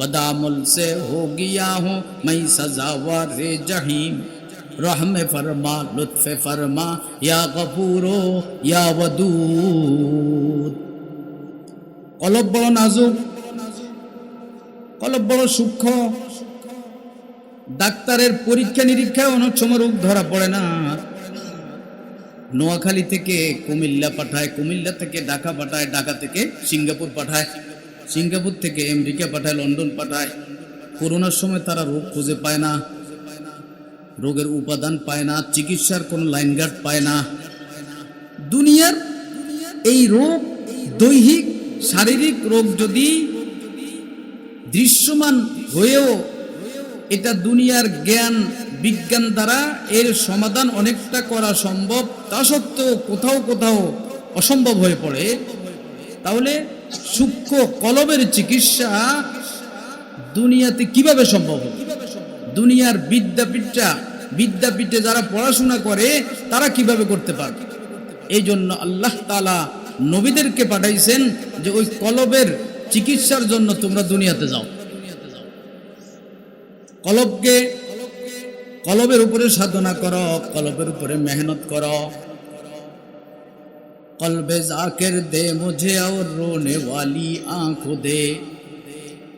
बदामुल से हो गया हूँ मैं सजावार जहीम रहम फरमा लुत्फ फरमा या गफूरो या वदूद। কলব বড় নাজুক, কলব বড় সূক্ষ্ম। ডাক্তারের পরীক্ষা নিরীক্ষায় অনেক সময় রোগ ধরা পড়ে না। নোয়াখালী থেকে কুমিল্লা পাঠায়, কুমিল্লা থেকে ঢাকা পাঠায়, ঢাকা থেকে সিঙ্গাপুর পাঠায়, সিঙ্গাপুর থেকে আমেরিকা পাঠায়, লন্ডন পাঠায়। করোনার সময় তারা রোগ খুঁজে পায় না, রোগের উপাদান পায় না, চিকিৎসার কোনো লাইনগার্ড পায় না। দুনিয়ার এই রোগ, দৈহিক শারীরিক রোগ যদি দৃশ্যমান হয়েও এটা দুনিয়ার জ্ঞান বিজ্ঞান দ্বারা এর সমাধান অনেকটা করা সম্ভব, তা সত্ত্বেও কোথাও কোথাও অসম্ভব হয়ে পড়ে, তাহলে সূক্ষ্ম কলবের চিকিৎসা দুনিয়াতে কিভাবে সম্ভব হবে? দুনিয়ার বিদ্যাপীঠে যারা পড়াশোনা করে তারা কিভাবে করতে পারবে? এই জন্য আল্লাহ তাআলা নবীদেরকে পাঠাইছেন যে ওই কলবের চিকিৎসার জন্য তোমরা দুনিয়াতে যাও। কলবের উপরে সাধনা করো, কলবের উপরে মেহনত করো। কলবে জাকির দে মুঝে और रोने वाली आंखों दे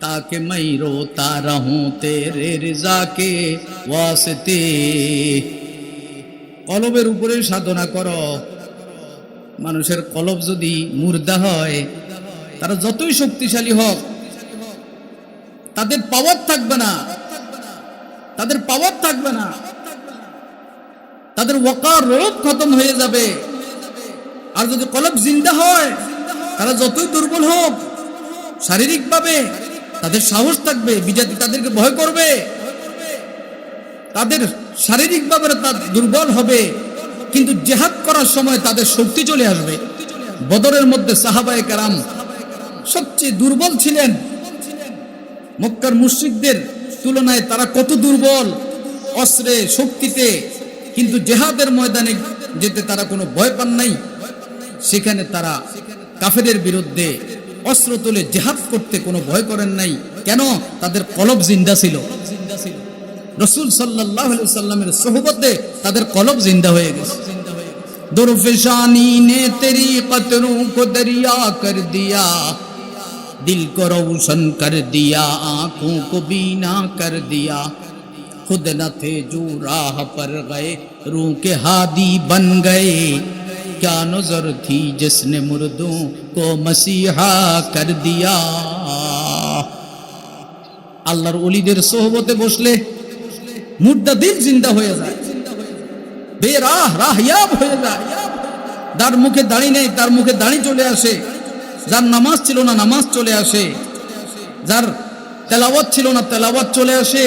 ताकि मैं रोता रहूं तेरे रिजा के वास्ते। কলবের উপরে সাধনা করো। মানুষের কলব যদি মুর্দা হয়, তারা যতই শক্তিশালী হোক তাদের পাওয়ার থাকবে না, তাদের পাওয়ার থাকবে না, তাদের ওয়াকার রোগ খতম হয়ে যাবে। আর যদি কলব জিন্দা হয়, তারা যতই দুর্বল হোক শারীরিকভাবে, তাদের সাহস থাকবে, বিজাতি তাদেরকে ভয় করবে। তাদের শারীরিকভাবে তারা দুর্বল হবে, কিন্তু জিহাদ করার সময় তাদের শক্তি চলে আসবে। বদরের মধ্যে সাহাবায়ে কেরাম সবচেয়ে দুর্বল ছিলেন। মক্কার মুশরিকদের তুলনায় তারা কত দুর্বল অস্ত্রে শক্তিতে, কিন্তু জিহাদের ময়দানে যেতে তারা কোনো ভয় পান নাই। সেখানে তারা কাফেরের বিরুদ্ধে অস্ত্র তুলে জিহাদ করতে কোনো ভয় করেন নাই। কেন? তাদের কলব জিন্দা ছিল। রাসূল সাল্লাল্লাহু আলাইহি ওয়াসাল্লামের সোহবতে তাদের কলব জিন্দা হয়ে গেছে। দুরফশানি নে তেরি কতরোं को दरिया कर दिया, दिल को रोशन कर दिया, आंखों को बीना कर दिया, खुद न थे जो राह पर गए रूह के हादी बन गए, क्या नजर थी जिसने मुर्दों को मसीहा कर दिया। আল্লাহর ওলিদের সোহবতে বসলে মুর্দা দিল জিন্দা হয়ে যায়, বেরাহ রাহয়াব হয়ে যায়। যার মুখে দাড়ি নেই তার মুখে দাড়ি চলে আসে, যার নামাজ ছিল না নামাজ চলে আসে, যার তেলাওয়াত ছিল না তেলাওয়াত চলে আসে,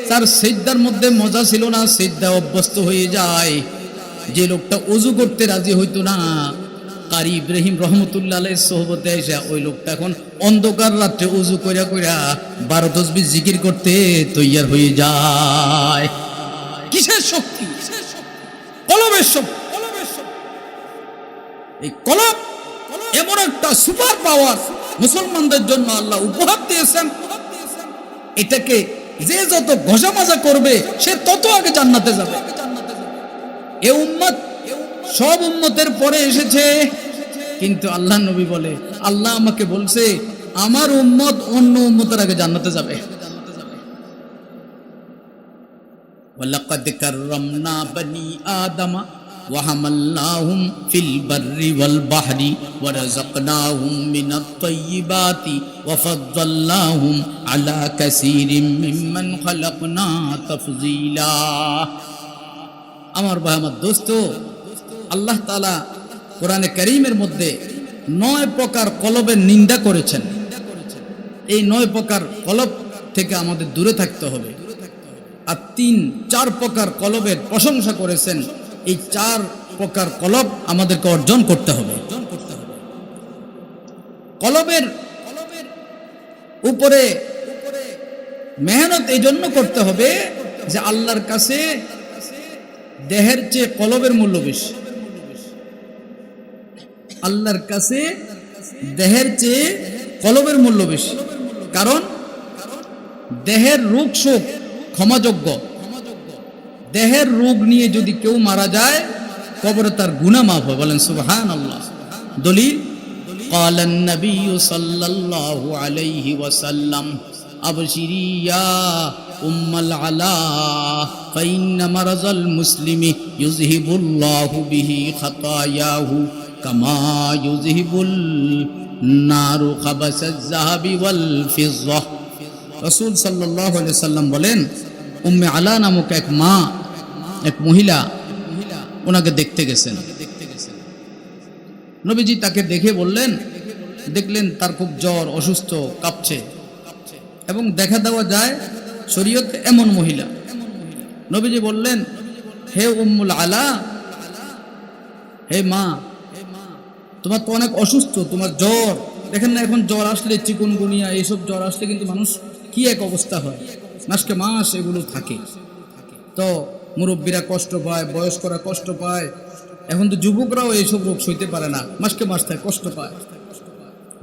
যার সিজদার মধ্যে মজা ছিল না সিজদা অভ্যস্ত হয়ে যায়। যে লোকটা ওযু করতে রাজি হইতো না, কারি ইব্রাহিম রহমতুল্লাহ আলাইহির সোহবতে এসে ওই লোকটা এখন অন্ধকার রাতে ওযু কইরা কইরা 12 তাসবিহ জিকির করতে তৈয়ার হয়ে যায়। কিসের শক্তি? কলবের শক্তি। এই কলব এমন একটা সুপার পাওয়ার মুসলমানদের জন্য আল্লাহ উপহার দিয়েছেন। এটাকে যে যত ঘষা মাজা করবে সে তত আগে জান্নাতে যাবে। এ উম্মত সব উম্মতের পরে এসেছে, কিন্তু আল্লাহ নবী বলে আল্লাহ আমাকে বলছে আমার উম্মত অন্য উম্মতের আগে জান্নাতে যাবে। ওয়ালাকাদ কাররামনা বনি আদম وحملناهم في البر والبحر ورزقناهم من الطيبات وفضلناهم على كثير ممن خلقنا تفضيلا। আমার ভাই, আমার দোস্ত, আল্লাহ তাআলা কোরআনে কারীমের মধ্যে 9 প্রকার কলবের নিন্দা করেছেন। এই 9 প্রকার কলব থেকে আমাদের দূরে থাকতে হবে। আর 3-4 প্রকার কলবের প্রশংসা করেছেন। এই 4 প্রকার কলব আমাদেরকে অর্জন করতে হবে। কলবের উপরে মেহনত এই জন্য করতে হবে যে আল্লাহর কাছে দেহের চেয়ে কলবের মূল্য বেশি। আল্লাহর কাছে দেহের চেয়ে কলবের মূল্য বেশি। কারণ দেহের রোগ শোক ক্ষমাযোগ্য। দেহের রোগ নিয়ে যদি কেউ মারা যায় কবরে তার গুনাহ মাফ হয়। বলেন সুবহানাল্লাহ। দলিল قال النبي صلى الله عليه وسلم أبشري يا أم العلاء فإن مرض المسلم يذهب الله به خطاياه كما يذهب النار خبث الذهب والفضة। রাসূল সাল্লাল্লাহু আলাইহি সাল্লাম বলেন, উম্মে আলা নামক এক মা, এক মহিলা ওনাকে দেখতে গেছেন। নবীজি তাকে দেখে বললেন, দেখলেন তার খুব জ্বর, অসুস্থ, কাঁপছে এবং দেখা দেওয়া যায় শরীয়তে এমন মহিলা। নবীজি বললেন, হে উম্মুল আলা, হে মা, তোমার তো অনেক অসুস্থ, তোমার জ্বর। দেখেন না এখন জ্বর আসলে, চিকুনগুনিয়া এইসব জ্বর আসলে কিন্তু মানুষ কি এক অবস্থা হয়, মাসকে মাস এগুলো থাকে। তো মুরব্বীরা কষ্ট পায়, বয়স্করা কষ্ট পায়, এখন তো যুবকরাও এইসব রোগ সইতে পারে না, মাসকে মাস থাকে, কষ্ট পায়।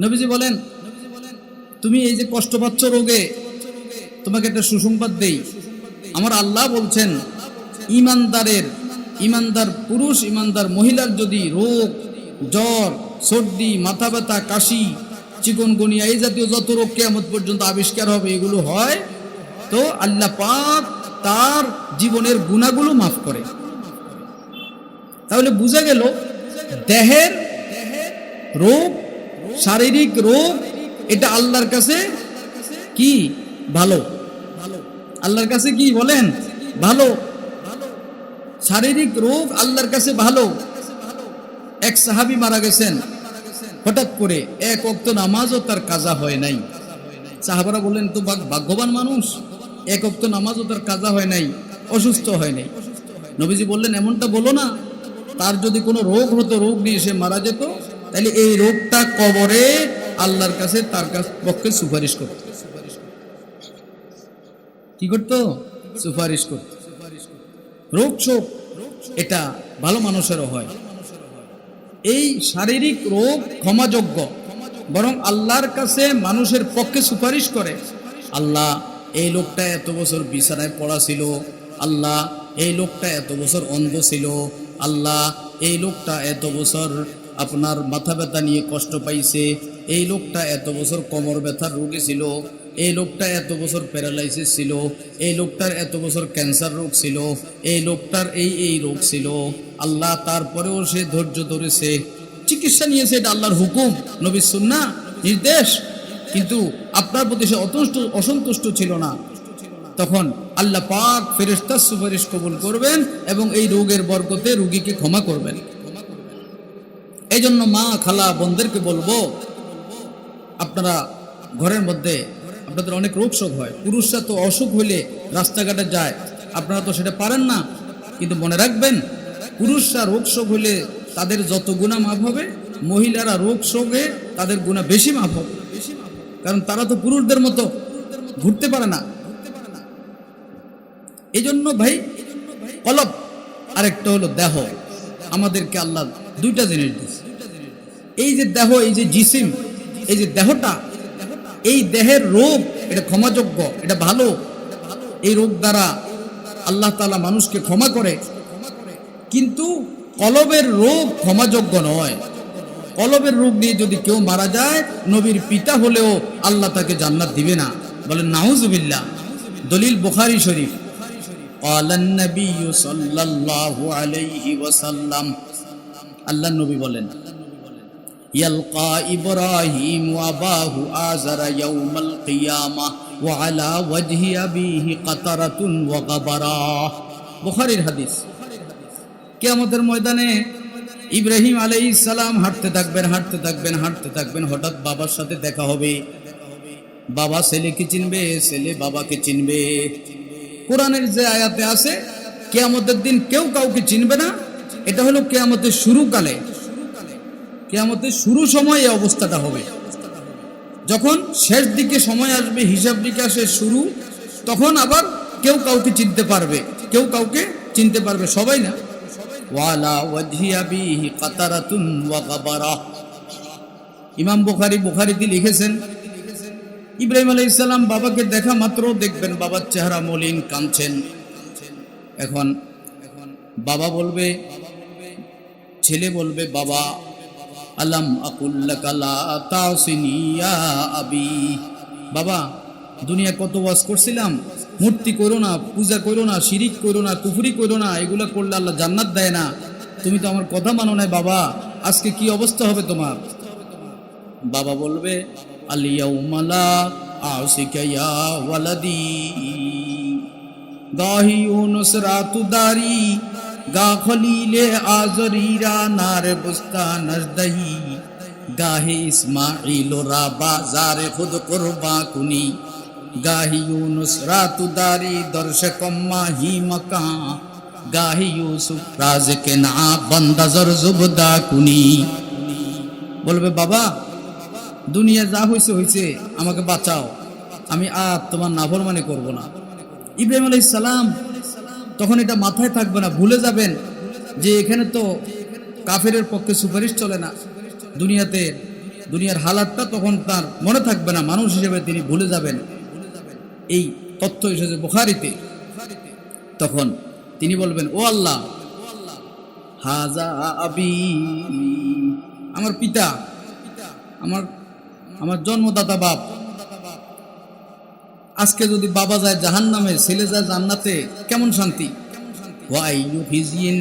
নবীজি বলেন, তুমি এই যে কষ্ট পাচ্ছ রোগে, তোমাকে একটা সুসংবাদ দেই। আমার আল্লাহ বলছেন, ইমানদার পুরুষ, ইমানদার মহিলার যদি রোগ, জ্বর, সর্দি, মাথা ব্যথা, কাশি, চিকনগুনিয়া এই জাতীয় যত রোগ কিয়ামত পর্যন্ত আবিষ্কার হবে এগুলো হয়, তো আল্লাহ পাক তার জীবনের গুনাহগুলো মাফ করে। তাহলে বোঝা গেল দেহের রোগ, শারীরিক রোগ, এটা আল্লাহর কাছে কি ভালো, আল্লাহর কাছে কি বলেন ভালো। শারীরিক রোগ আল্লাহর কাছে ভালো। এক সাহাবী মারা গেছেন, হঠাৎ করে এক ওয়াক্ত নামাজও তার কাজা হয় নাই। সাহাবারা বললেন, তো ভাগ্যবান মানুষ, এক ওয়াক্ত নামাজও তার কাজা হয় নাই, অসুস্থ হয় নাই। নবীজি বললেন, এমনটা বলো না, তার যদি কোনো রোগ হতো, রোগ নিয়ে সে মারা যেত, তাহলে এই রোগটা কবরে আল্লাহর কাছে তার পক্ষে সুপারিশ করত। কি করতো? সুপারিশ করত। রোগ শোক এটা ভালো মানুষেরও হয়। এই শারীরিক রোগ ক্ষমাযোগ্য, বরং আল্লাহর কাছে মানুষের পক্ষে সুপারিশ করে। আল্লাহ, এই লোকটা এত বছর বিছানায় পড়া ছিল, আল্লাহ এই লোকটা এত বছর অন্ধ ছিল, আল্লাহ এই লোকটা এত বছর আপনার মাথা ব্যথা নিয়ে কষ্ট পাইছে, এই লোকটা এত বছর কোমর ব্যথার রোগী ছিল, এই লোকটা এত বছর প্যারালাইসিস ছিল, এই লোকটার এত বছর ক্যান্সার রোগ ছিল, এই লোকটার এই রোগ ছিল, আল্লাহ তারপরেও সে ধৈর্য ধরেছে, চিকিৎসা নিয়েছে, এটা আল্লাহর হুকুম, নবীর সুন্নাহ, নির্দেশ। কিন্তু আপনার প্রতি সে অসন্তুষ্ট ছিল না, তখন আল্লাহ পাক ফেরেশতার সুপারিশ কবুল করবেন এবং এই রোগের বরকতে রোগীকে ক্ষমা করবেন। এই জন্য মা, খালা, বোনদেরকে বলবো, আপনারা ঘরের মধ্যে আপনাদের অনেক রোগ শোক হয়, পুরুষরা তো অসুখ হইলে রাস্তাঘাটে যায়, আপনারা তো সেটা পারেন না, কিন্তু মনে রাখবেন, পুরুষরা রোগ শোক হইলে তাদের যত গুনাহ মাফ হবে, মহিলারা রোগ শোকে তাদের গুনাহ বেশি মাফ হবে, কারণ তারা তো পুরুষদের মতো ঘুরতে পারে না। এই জন্য ভাই, কলব আরেকটা হলো দেহ। আমাদেরকে আল্লাহ দুইটা জিনিস দিয়েছে। এই যে দেহ, এই যে জিসিম, এই যে দেহটা, এই দেহের রোগ এটা ক্ষমাযোগ্য, এটা ভালো। এই রোগ দ্বারা আল্লাহ তাআলা মানুষকে ক্ষমা করে, কিন্তু কলবের রোগ ক্ষমাযোগ্য নয়। কলবের রোগ নিয়ে যদি কেউ মারা যায়, নবীর পিতা হলেও আল্লাহ তাকে জান্নাত দিবে না। বলেন নাউজুবিল্লাহ। দলিল বুখারী শরীফ। ক্বালান নবিয়্যু সাল্লাল্লাহু আলাইহি ওয়াসাল্লাম, আল্লাহর নবী বলেন, ইয়ালকা ইব্রাহিম ওয়া আবাহু আযারা ইয়াউমাল কিয়ামাহ ওয়া আলা ওয়াজহি আবিহি কাতারাতুন ওয়া গাবারা। বুখারীর হাদিস। কিয়ামতের ময়দানে ইব্রাহিম আলাইহিস সালাম হাঁটতে থাকবেন, হঠাৎ বাবার সাথে দেখা হবে। বাবা ছেলেকে চিনবে, ছেলে বাবাকে চিনবে। কোরআনের যে আয়াতে আছে, কিয়ামতের দিন কেউ কাউকে চিনবে না, এটা হলো কিয়ামতের শুরুকালে, কিয়ামতের শুরু সময় এই অবস্থাটা হবে। যখন শেষ দিকে সময় আসবে, হিসাব নিকাশের শুরু, তখন আবার কেউ কাউকে চিনতে পারবে, কেউ কাউকে চিনতে পারবে, সবাই না। ওয়ালা ওয়াজহি আবিহি কাতারাতুন ওয়া গাবারা। ইমাম বুখারীতে লিখেছেন, ইব্রাহিম আলাইহিস সালাম বাবাকে দেখা মাত্র দেখবেন বাবার চেহারা মলিন, কাঁদছেন। এখন বাবা বলবে, ছেলে বলবে, বাবা আলাম আকুল লাকা লা তাসিনি ইয়া আবি, বাবা দুনিয়া কত ওয়াজ করছিলাম, মূর্তি করো না, পূজা করো না, শিরিক করো না, কুফরি করো না, এগুলো করলে আল্লাহ জান্নাত দেয় না, তুমি তো আমার কথা মানো না বাবা, আজকে কি অবস্থা হবে তোমার? বাবা বলবে, আল ইয়াউমা লা আসিকা ইয়া ওয়ালাদি গাহি ইউনুস রাতুদারি গা খলিলে আজরিরা নারে বুস্তান নজদহি গাহে ইসমাইল রাবা জারে খুদ কুরবা কুনি গাহি ইউনুস রাতুদারি দর্শকম্মা হি মকা গাহি ইউসুফ রাজকে না বান্দা জরজুবদা কুনি। বলবে, বাবা দুনিয়া যা হয়েছে হয়েছে, আমাকে বাঁচাও, আমি আর তোমার নাফরমানি করব না। ইব্রাহিম আলাইহিস সালাম তখন এটা মাথায় থাকবে না, ভুলে যাবেন যে এখানে তো কাফেরের পক্ষে সুপারিশ চলে না, দুনিয়ার হালাতটা তখন তার মনে থাকবে না, মানুষ হিসেবে তিনি ভুলে যাবেন। এই তথ্য এসেছে বুখারীতে। তখন তিনি বলবেন, ও আল্লাহ, হাজা আবি, আমার পিতা, আমার জন্মদাতা বাপ, আজকে যদি বাবা যায় জাহান্নামে, ছেলে যায় জান্নাতে, কেমন শান্তি। ওয়াইয়ু হিজিন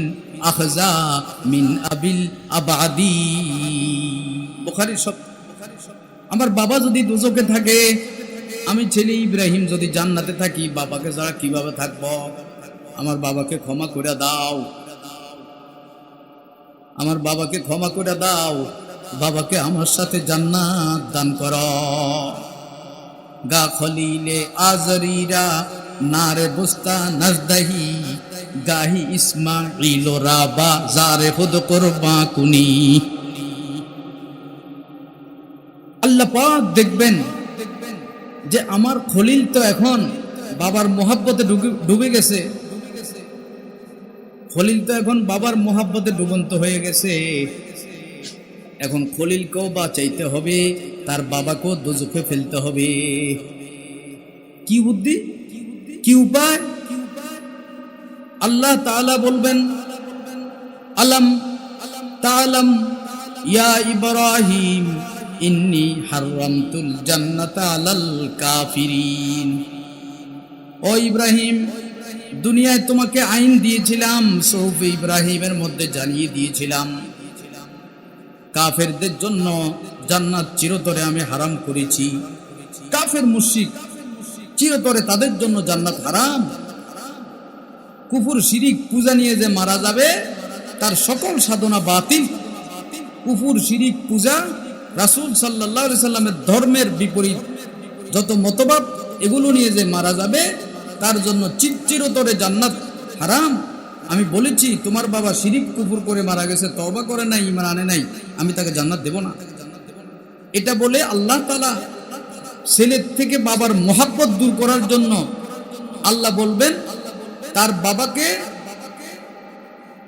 আখজা মিন আবিল আবাদি, বুখারীর সব। আমার বাবা যদি দোজখে থাকে, আমি ছেলে ইব্রাহিম যদি জান্নাতে থাকি, বাবাকে ছাড়া কিভাবে থাকব? আমার বাবাকে ক্ষমা করে দাও, আমার বাবাকে ক্ষমা করে দাও, বাবাকে আমার সাথে জান্নাত দান করো। গা খলিলে আজরিরা নারে বুস্তা নজদহি গাহি ইসমাইল রাবা জারে খুদ কুরবা কুনি। আল্লাহ পাক দেখবেন যে আমার খলিল তো এখন বাবার মোহাব্বতে ডুবে গেছে, খলিল তো এখন বাবার মোহাব্বতে ডুবন্ত হয়ে গেছে। এখন খলিলকেও বাঁচাইতে হবে, তার বাবাকেও দোজখে ফেলতে হবে। কি বুদ্ধি, কি উপায়? আল্লাহ তাআলা বলবেন, আলাম তাআলাম ইয়া ইব্রাহিম ইন্নী হারামতুল জান্নাতা আলাল কাফিরিন। ও ইব্রাহিম, দুনিয়ায় তোমাকে আইন দিয়েছিলাম, সুহুফে ইব্রাহিমের মধ্যে জানিয়ে দিয়েছিলাম, কাফেরদের জন্য জান্নাত চিরতরে আমি হারাম করেছি। কাফের মুশরিক চিরতরে তাদের জন্য জান্নাত হারাম। কুফর শিরিক পূজা নিয়ে যে মারা যাবে, তার সকল সাধনা বাতিল। কুফর শিরিক পূজা, রাসূল সাল্লাল্লাহু আলাইহি সাল্লামের ধর্মের বিপরীত যত মতবাদ, এগুলো নিয়ে যে মারা যাবে, তার জন্য চিরতরে জান্নাত হারাম। আমি বলেছি, তোমার বাবা শিরিক কুফর করে মারা গেছে, তওবা করে নাই, ঈমান আনে নাই, আমি তাকে জান্নাত দেব না। এটা বলে আল্লাহ তাআলা ছেলের থেকে বাবার মহব্বত দূর করার জন্য আল্লাহ বলবেন, তার বাবাকে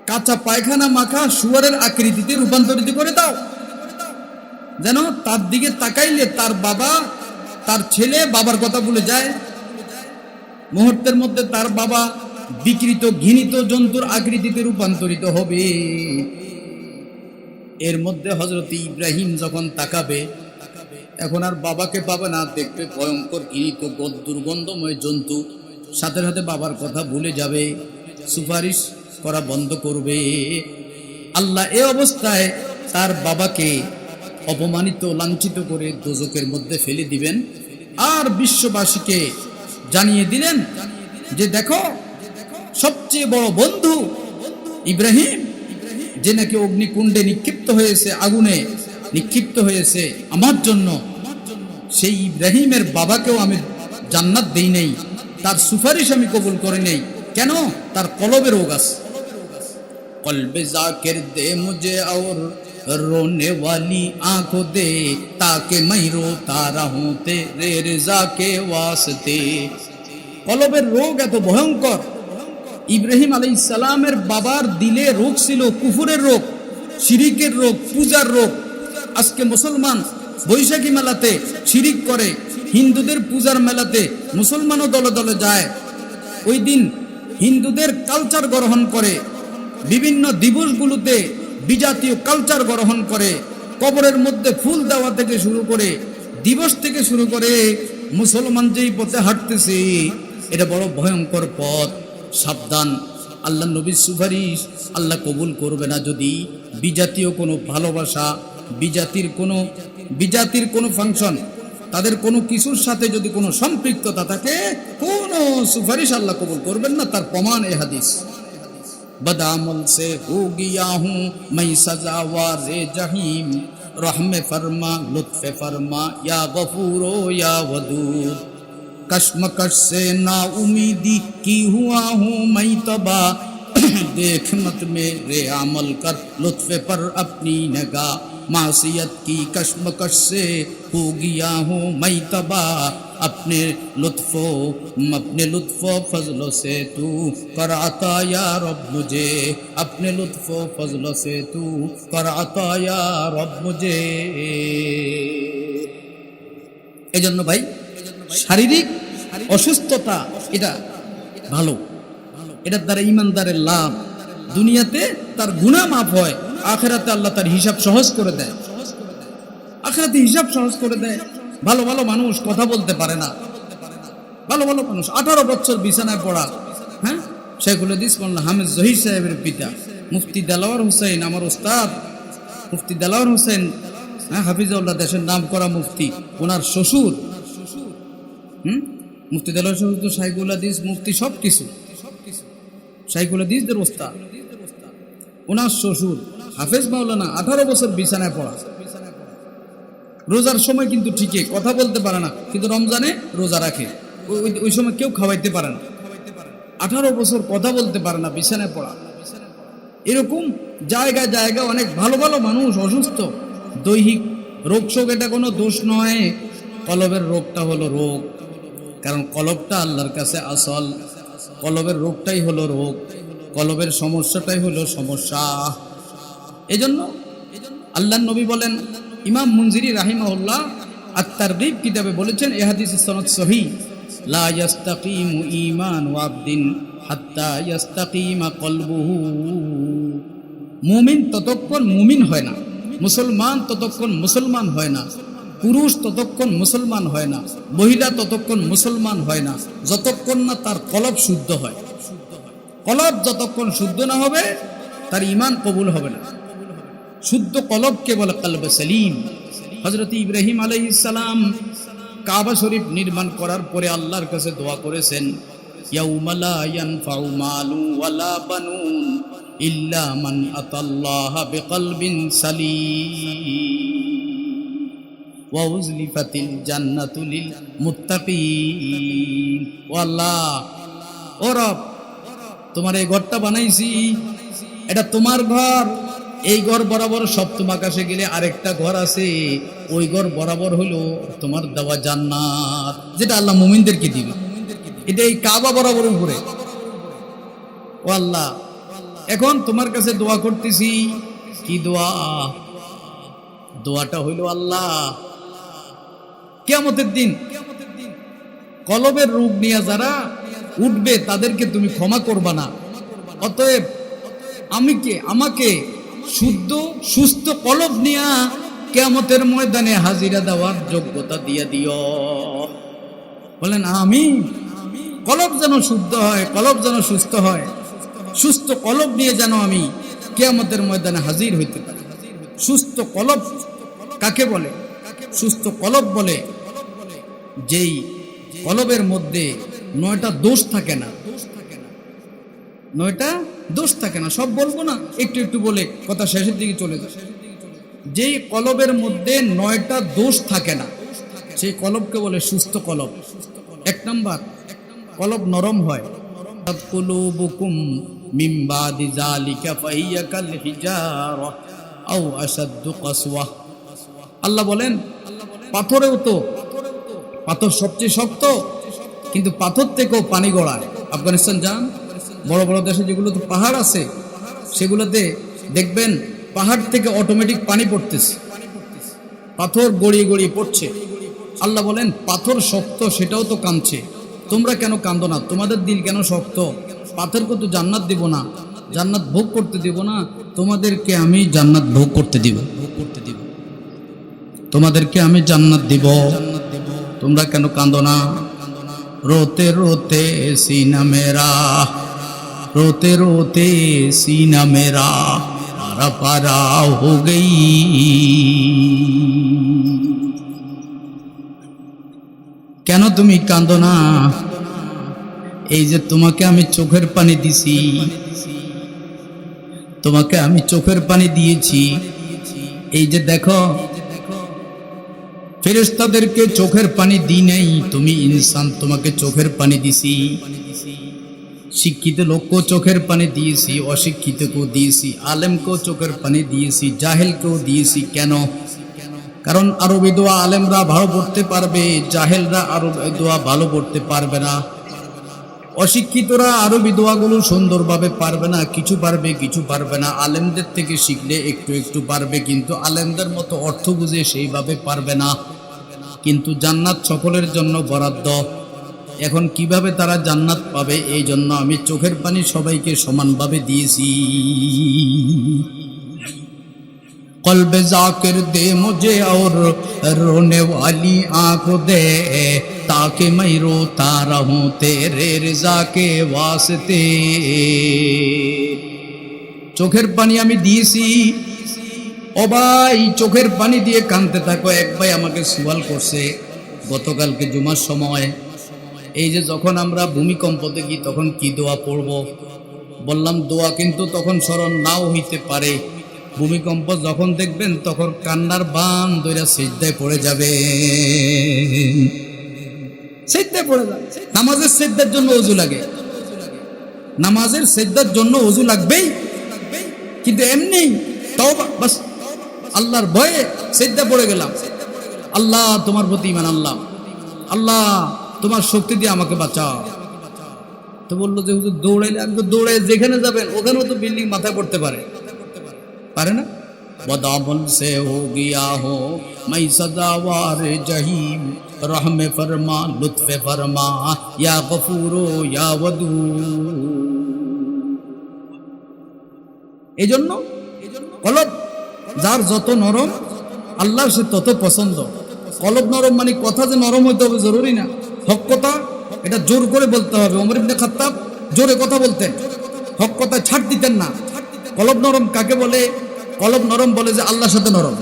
কাঁচা পায়খানা মাখা শুয়ারের আকৃতিতে রূপান্তরিত করে দাও, যেন তার দিকে তাকাইলে তার বাবা, তার ছেলে বাবার কথা ভুলে যায়। মুহূর্তের মধ্যে তার বাবা বিকৃত ঘৃণিত জন্তুর আকৃতিতে রূপান্তরিত হবে। এর মধ্যে হযরত ইব্রাহিম যখন তাকাবে, এখন আর বাবাকে পাবে না, দেখবে ভয়ঙ্কর ঘৃণিত দুর্গন্ধময় জন্তু, সাথে সাথে বাবার কথা ভুলে যাবে, সুপারিশ করা বন্ধ করবে। আল্লাহ এ অবস্থায় তার বাবাকে অপমানিত, লাঞ্ছিত করে দোজখের মধ্যে ফেলে দিবেন। আর বিশ্ববাসীকে জানিয়ে দিলেন যে দেখো, সবচেয়ে বড় বন্ধু ইব্রাহিম, যে নাকি অগ্নিকুণ্ডে নিক্ষিপ্ত হয়েছে, আগুনে নিক্ষিপ্ত হয়েছে আমার জন্য, সেই ইব্রাহিমের বাবাকেও আমি জান্নাত দেই নাই, তার সুপারিশ আমি কবুল করে নেই। কেন? তার কলবে রোগ আছে। কলবে জাকির দে মুঝে और रोने वाली आंखों दे ताकि मैं रोता रहूं तेरे रज़ा के वास्ते। কলবের রোগ এত ভয়ঙ্কর। ইব্রাহিম আলাইহিস সালামের বাবার দিলে রোগ ছিল কুফরের রোগ, শিরিকের রোগ, পূজার রোগ। আজকে মুসলমান বৈশাখী মেলাতে শিরিক করে, হিন্দুদের পূজার মেলাতে মুসলমানও দলে দলে যায়, ওই দিন হিন্দুদের কালচার গ্রহণ করে, বিভিন্ন দিবসগুলোতে বিজাতীয় কালচার গ্রহণ করে, কবরের মধ্যে ফুল দেওয়া থেকে শুরু করে দিবস থেকে শুরু করে মুসলমান যেই পথে হাঁটতেছে এটা বড় ভয়ঙ্কর পথ। সাবধান, আল্লাহ নবীর সুপারিশ আল্লাহ কবুল করবে না যদি বিজাতীয় কোনো ভালোবাসা, বিজাতির কোনো ফাংশন, তাদের কোনো কিছুর সাথে যদি কোনো সম্পৃক্ততা থাকে, কোনো সুপারিশ আল্লাহ কবুল করবেন না। তার প্রমাণ এই হাদিস। बदामल से हो गया हूँ मैं सजावारे जहीम, रहमे फरमा लुत्फ़े फरमा या गफूरो या वदूद, कश्मकश से ना उम्मीदी की हुआ हूँ मैं तबा, देख मत मेरे अमल कर लुत्फ़े पर अपनी निगाह, मासियत की कश्मकश से हो गया हूँ मैं तबा, अपने लुत्फ़ो फजलों से तू कर अता या रब मुझे, अपने लुत्फ़ो फजलों से तू कर अता या रब मुझे। এজন্য ভাই শারীরিক অসুস্থতা এটা ভালো, এটার দ্বারা ইমানদারের লাভ, দুনিয়াতে তার গুনাহ মাফ হয়, আখিরাতে আল্লাহ তার হিসাব সহজ করে দেয়, আখিরাতে হিসাব সহজ করে দেয়। ভালো ভালো মানুষ কথা বলতে পারে না, ভালো ভালো মানুষ 18 বছর বিছানায় পড়া, হ্যাঁ, শেখুল হাদিস মোল্লা হামিদ জহির সাহেবের পিতা মুফতি দেলাওয়ার হোসেন, আমার ওস্তাদ মুফতি দেলাওয়ার হোসেন, হ্যাঁ, হাফিজাউল্লাহ, দেশের নাম করা মুফতি, ওনার শ্বশুর, মুফতি দেলাওয়ার শ্বশুর তো শাইখুল হাদিস মুফতি সব কিছু, শাইখুল হাদিসদের ওস্তাদ, ওনার শ্বশুর হাফেজ মাওলানা 18 বছর বিছানায় পড়া। রোজার সময় কিন্তু ঠিকই কথা বলতে পারে না, কিন্তু রমজানে রোজা রাখে, ওই সময় কেউ খাওয়াইতে পারে না। 18 বছর কথা বলতে পারে না, বিছানায় পড়া। এরকম জায়গায় জায়গায় অনেক ভালো ভালো মানুষ অসুস্থ, দৈহিক রোগ শোক, এটা কোনো দোষ নয়, কলবের রোগটা হলো রোগ, কারণ কলবটা আল্লাহর কাছে আসল, কলবের রোগটাই হলো রোগ, কলবের সমস্যাটাই হলো সমস্যা। এজন্য আল্লাহর নবী বলেন, ইমাম মুনজিরি রাহিমাহুল্লাহ আত-তারগীব কিতাবে বলেছেন, এই হাদিসের সনদ সহিহ, লা ইয়াস্তাকিমু ঈমানু আবদিন হাত্তা ইয়াস্তাকিমা কলবুহু, মুমিন ততক্ষণ মুমিন হয় না, মুসলমান ততক্ষণ মুসলমান হয় না, পুরুষ ততক্ষণ মুসলমান হয় না, মহিলা ততক্ষণ মুসলমান হয় না, যতক্ষণ না তার কলব শুদ্ধ হয়। কলব যতক্ষণ শুদ্ধ না হবে তার ঈমান কবুল হবে না। শুদ্ধ কলবকে বলে কলবে সলিম। হযরত ইব্রাহিম আলাইহিস সালাম কাবা শরীফ নির্মাণ করার পরে আল্লাহর কাছে দোয়া করেছেন, ইয়াউমা লা ইয়ানফাউ মালু ওয়ালা বানুন ইল্লা মান আতাল্লাহা বিকলবিন সালিম ওয়া উযলিফাতিল জান্নাতু লিল মুত্তাকিন। ও আল্লাহ, ও রব, তোমার এই ঘরটা বানাইছি, এটা তোমার ঘর, এই ঘর বরাবর সপ্তম আকাশে গেলে আরেকটা ঘর আছে, ওই ঘর বরাবর হলো তোমার দেওয়া জান্নাত, যেটা আল্লাহ মুমিনদেরকে দিবে, এটা এই কাবা বরাবর উপরে। ও আল্লাহ, এখন তোমার কাছে দোয়া করতেছি, কি দোয়া? দোয়াটা হইল, আল্লাহ, কিয়ামতের দিন কলবের রোগ নিয়ে যারা উঠবে তাদেরকে তুমি ক্ষমা করবা না, অতএব আমাকে শুদ্ধ সুস্থ কলব নিয়া কিয়ামতের ময়দানে হাজিরা দেওয়ার যোগ্যতা দিয়ে দিও। বলেন আমিন। কলব যেন শুদ্ধ হয়, কলব যেন সুস্থ হয়, সুস্থ কলব নিয়ে যেন আমি কিয়ামতের ময়দানে হাজির হইতে পারি। সুস্থ কলব কাকে বলে? সুস্থ কলব বলে যেই কলবের মধ্যে 9টা দোষ থাকে না, 9টা দোষ থাকে না। সব বলবো না, একটু একটু বলে কথা শেষের দিকে চলে যায়। যেই কলবের মধ্যে 9টা দোষ থাকে না, সেই কলবকে বলে সুস্থ কলব। 1 নাম্বার, কলব নরম হয়। কুলুবুকুম মিন বাদি যালিকা ফাহিয়া কাল হিজারা আও আশাদ্দু কাসওয়া। আল্লাহ বলেন, পাথরেও তো, পাথর সবচেয়ে শক্ত, কিন্তু পাথর থেকেও পানি গড়ায়। আফগানিস্তান যান, বড় বড় দেশে যেগুলোতে পাহাড় আছে, সেগুলোতে দেখবেন পাহাড় থেকে অটোমেটিক পানি পড়তেছে। পাথর গড়িয়ে গড়িয়ে পড়ছে। আল্লাহ বলেন পাথর শক্ত সেটাও তো কাঁদছে, তোমরা কেন কাঁদো না? তোমাদের দিল কেন শক্ত? পাথরকে তো জান্নাত দিব না, জান্নাত ভোগ করতে দিব না, তোমাদেরকে আমি জান্নাত ভোগ করতে দিব, তোমাদেরকে আমি জান্নাত দিব, তোমরা কেন কাঁদো না? रोते रोते सीना मेरा, रोते रोते सीना मेरा पारा पारा हो गई। কেন তুমি কাঁদো না? এই যে তোমাকে আমি চোখের পানি দিছি, তোমাকে আমি চোখের পানি দিয়েছি, এই যে দেখো ফেরেশতাদেরকে চোখের পানি দিই নাই, তুমি ইনসান, তোমাকে চোখের পানি দিছি। শিক্ষিত লোককেও চোখের পানি দিয়েছি, অশিক্ষিতকেও দিয়েছি, আলেমকেও চোখের পানি দিয়েছি, জাহেলকেও দিয়েছি। কেন? কারণ আরবি দোয়া আলেমরা ভালো পড়তে পারবে, জাহেলরা আরবি দোয়া ভালো পড়তে পারবে না। অশিক্ষিতরা আরবি দোয়াগুলো সুন্দরভাবে পারবে না, কিছু পারবে কিছু পারবে না। আলেমদের থেকে শিখলে একটু একটু পারবে, কিন্তু আলেমদের মতো অর্থ বুঝে সেইভাবে পারবে না। কিন্তু জান্নাত সকলের জন্য বরাদ্দ। এখন কিভাবে তারা জান্নাত পাবে? এই জন্য আমি চোখের পানি সবাইকে সমানভাবে দিয়েছি। কলবে জাকির দে মুঝে और रोने वाली आँख दे ताकि मैं रोता रहूं तेरे रज़ा के वास्ते। চোখের পানি আমি দিয়েছি। ও ভাই, চোখের পানি দিয়ে কাঁদতে থাকো। এক ভাই আমাকে সওয়াল করছে গতকালকে জুমার সময়, এই যে যখন আমরা ভূমিকম্প দেখি তখন কি দোয়া পড়ব? বললাম দোয়া কিন্তু তখন স্মরণ নাও হইতে পারে। ভূমিকম্প যখন দেখবেন তখন কান্নার বান ধইরা সিজদায় পড়ে যাবে, সিজদায় পড়ে যাবে। নামাজের সিজদার জন্য ওযু লাগে, নামাজের সিজদার জন্য ওযু লাগবেই, কিন্তু এমনি তওবা বাস আল্লাহর ভয়ে সিজদা পড়ে গেলাম, আল্লাহ তোমার প্রতি ঈমান আনলাম, আল্লাহ তোমার শক্তি দিয়ে আমাকে বাঁচাও। তো বললো যে হুজুর দৌড়াইলে, আমি তো দৌড়াই যেখানে যাবেন ওখানেও তো বিল্ডিং মাথায় পড়তে পারে, পারে না? বদামন সে হো গিয়া হো মাই সদাওয়ার জহিম রহমে ফরমা লুৎফে ফরমা ইয়া গফুরো ইয়া ওয়াদুদ। এজন্য কলব যার যত নরম আল্লাহর সে তত পছন্দ। কলব নরম মানে কথা যে নরম হইতে হবে জরুরি না, হক কথা এটা জোর করে বলতে হবে। ওমর ইবনে খাত্তাব জোরে কথা বলতেন, হক কথা ছাড় দিতেন না। কলব নরম কাকে বলে? কলব নরম বলে যে আল্লাহর সাথে নরম।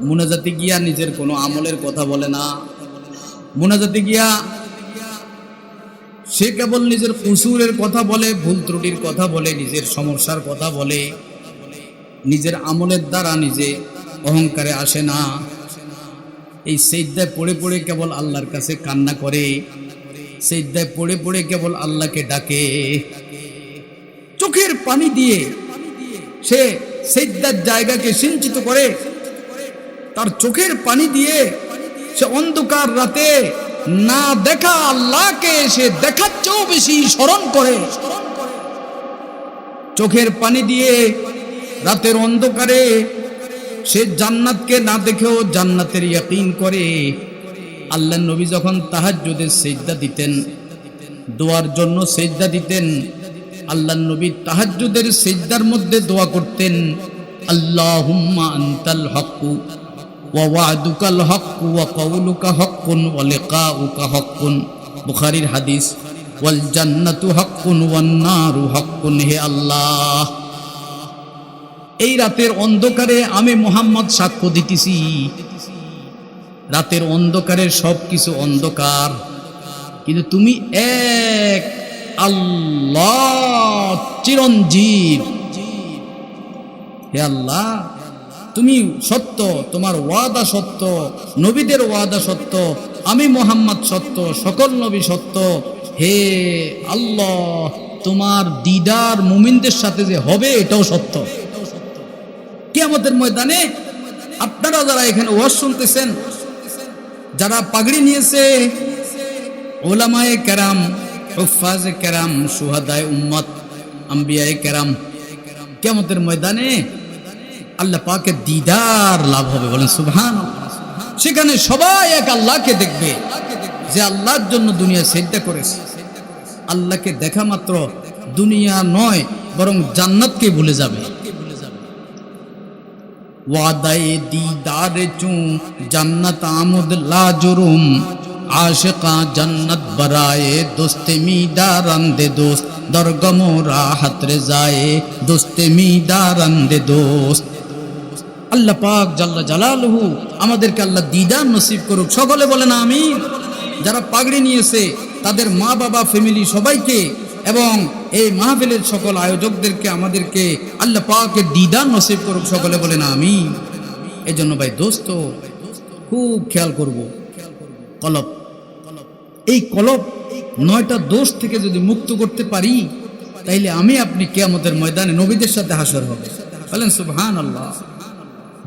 মুনাজাতে গিয়া নিজের কোনো আমলের কথা বলে না, মুনাজাতে গিয়া সে কেবল নিজের কুসুরের কথা বলে, ভুল ত্রুটির কথা বলে, নিজের সমস্যার কথা বলে। নিজের আমলের দ্বারা নিজে অহংকারে আসে না। এই সিজদায় পড়ে পড়ে কেবল আল্লাহর কাছে কান্না করে, সিজদায় পড়ে পড়ে কেবল আল্লাহকে ডাকে। চোখের পানি দিয়ে সে সিজদার জায়গাকে সিঞ্চিত করে, তার চোখের পানি দিয়ে সে অন্ধকার রাতে না দেখা আল্লাহকে সে দেখার চেয়েও বেশি স্মরণ করে। চোখের পানি দিয়ে রাতের অন্ধকারে সে জান্নাতকে না দেখেও জান্নাতের ইয়াকিন করে। আল্লাহর নবী যখন তাহাজ্জুদের সিজদা দিতেন, দোয়ার জন্য সিজদা দিতেন, আল্লাহর নবী তাহাজ্জুদের সিজদার মধ্যে দোয়া করতেন, আল্লাহুম্মা আনতাল হক্কু ওয়া ওয়াদুকাল হক্কু ওয়া কওলুকা হক্কুন ওয়া লিকাউকা হক্কুন। বুখারীর হাদিস। ওয়াল জান্নাতু হক্কুন ওয়ান নারু হক্কুন। হে আল্লাহ, এই রাতের অন্ধকারে আমি মুহাম্মদ সাক্ষ্য দিতেছি, রাতের অন্ধকারে সবকিছু অন্ধকার, কিন্তু তুমি এক আল্লাহ চিরঞ্জীব। হে আল্লাহ, তুমি সত্য, তোমার ওয়াদা সত্য, নবীদের ওয়াদা সত্য, আমি মুহাম্মদ সত্য, সকল নবী সত্য। হে আল্লাহ, তোমার দিদার মুমিনদের সাথে যে হবে এটাও সত্য। কিয়ামতের ময়দানে আপনারা যারা এখানে ওয়াজ শুনতেছেন, যারা পাগড়ি নিয়েছে, উলামায়ে কেরাম, হুফাজে কেরাম, শুহাদায়ে উম্মত, আম্বিয়ায়ে কেরাম, কিয়ামতের ময়দানে আল্লাহ পাকের দিদার লাভ হবে, বলেন সুবহানাল্লাহ। সেখানে সবাই এক আল্লাহকে দেখবে যে আল্লাহর জন্য দুনিয়া সিজদা করেছে। আল্লাহকে দেখা মাত্র দুনিয়া নয় বরং জান্নাতকে ভুলে যাবে। ওয়াদায়ে দিদারে চু জান্নাত আমুদ লা জুরুম, আশিকা জান্নাত বরায়ে দোস্তে মিদারান্দে দোস্ত, দরগম রাহাত রে যায় দোস্তে মিদারান্দে দোস্ত। আল্লাহ পাক জাল্লা জালালুহু আমাদেরকে আল্লাহ দিদার নসিব করুক, সকলে বলেন আমিন। যারা পাগড়ি নিয়েছে তাদের মা বাবা ফ্যামিলি সবাইকে এবং এই মাহফিলের সকল আয়োজকদেরকে আমাদেরকে আল্লাহ পাকের দিদার নসিব করুক, সকলে বলেন আমিন। এই জন্য ভাই দোস্ত খুব খেয়াল করব, কলব, এই কলব 9টা দোষ থেকে যদি মুক্ত করতে পারি তাইলে আমি আপনি কিয়ামতের ময়দানে নবীদের সাথে হাসর হবে, বলেন সুবহানাল্লাহ।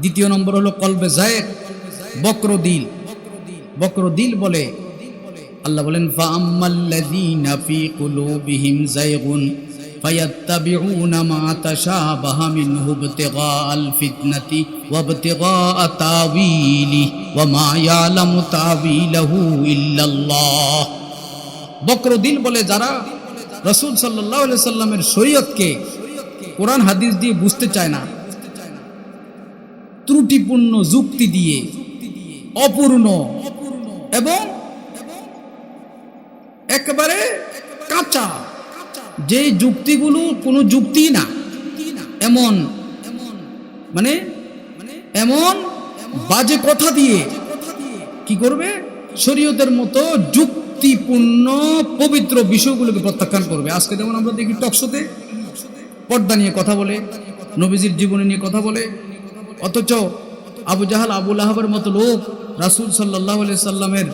দ্বিতীয় নম্বর হলো কলবে জায়েক, বক্রদিল। বক্রদিল বলে আল্লাহ বলেন ফাআম্মাল্লাযীনা ফী কুলুবিহিম যায়গুন ফায়াত্তাবিউনা মা তাশাবাহা মিনহু ইবতিগাআল ফিতনাতি ওয়া ইবতিগাআ তাওয়িলি ওয়া মা ইয়ালামু তাওয়িলাহু ইল্লাল্লাহ। বক্রদিল বলে যারা রাসূল সাল্লাল্লাহু আলাইহি সাল্লামের শরীয়তকে কোরআন হাদিস দিয়ে বুঝতে চায় না, ত্রুটিপূর্ণ যুক্তি দিয়ে, অপূর্ণ এবং একেবারে কাঁচা, যে যুক্তিগুলো কোনো যুক্তি না, এমন মানে এমন বাজে কথা দিয়ে কি করবে, শরীয়তের মতো যুক্তিপূর্ণ পবিত্র বিষয়গুলোকে প্রত্যাখ্যান করবে। আজকে যেমন আমরা দেখি টকশোতে পর্দা নিয়ে কথা বলে, নবীজির জীবনী নিয়ে কথা বলে, অথচ আবু জাহাল আবু লাহাবের মতো লোক রাসূল সাল্লাল্লাহু আলাইহি সাল্লামের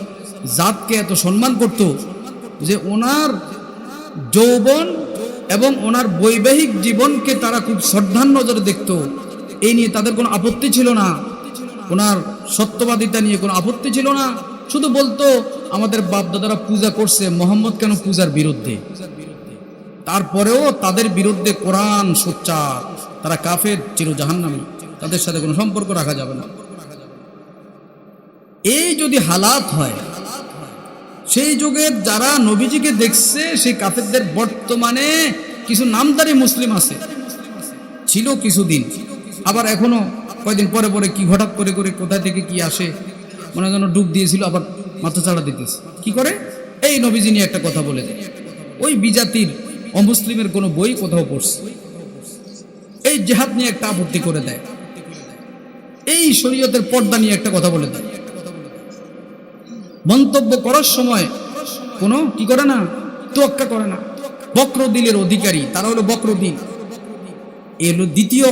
জাতকে এত সম্মান করত যে ওনার যৌবন এবং ওনার বৈবাহিক জীবনকে তারা খুব শ্রদ্ধার নজরে দেখত। এই নিয়ে তাদের কোনো আপত্তি ছিল না, ওনার সত্যবাদিতা নিয়ে কোনো আপত্তি ছিল না। শুধু বলতো আমাদের বাপ দাদারা পূজা করছে, মোহাম্মদ কেন পূজার বিরুদ্ধে। তারপরেও তাদের বিরুদ্ধে কোরআন সোচ্চার, তারা কাফের, চির জাহান্নামী, তাদের সাথে কোনো সম্পর্ক রাখা যাবে না। এই যদি হালাত হয়, সেই যুগের যারা নবীজিকে দেখছে সেই কাফেরদের বর্তমানে কিছু নামদারি মুসলিম আছে, ছিল কিছুদিন, আবার এখনো কয়দিন পরে পরে কি হঠাৎ করে করে কোথা থেকে কি আসে, মনে যেন ডুব দিয়েছিল আবার মাথা ছাড়া দিতেছে। কি করে এই নবীজি নিয়ে একটা কথা বলে দেয়, ওই বিজাতির অমুসলিমের কোনো বই কোথাও পড়ছে, এই জিহাদ নিয়ে একটা আপত্তি করে দেয়, এই শরীয়তের পর্দা নিয়ে একটা কথা বলে দেয়। মন্তব্য করার সময় কোনো কি করে না, তোয়াক্কা করে না। বক্রদিলের অধিকারী তারা হলো বক্রদিল। এ হলো দ্বিতীয়।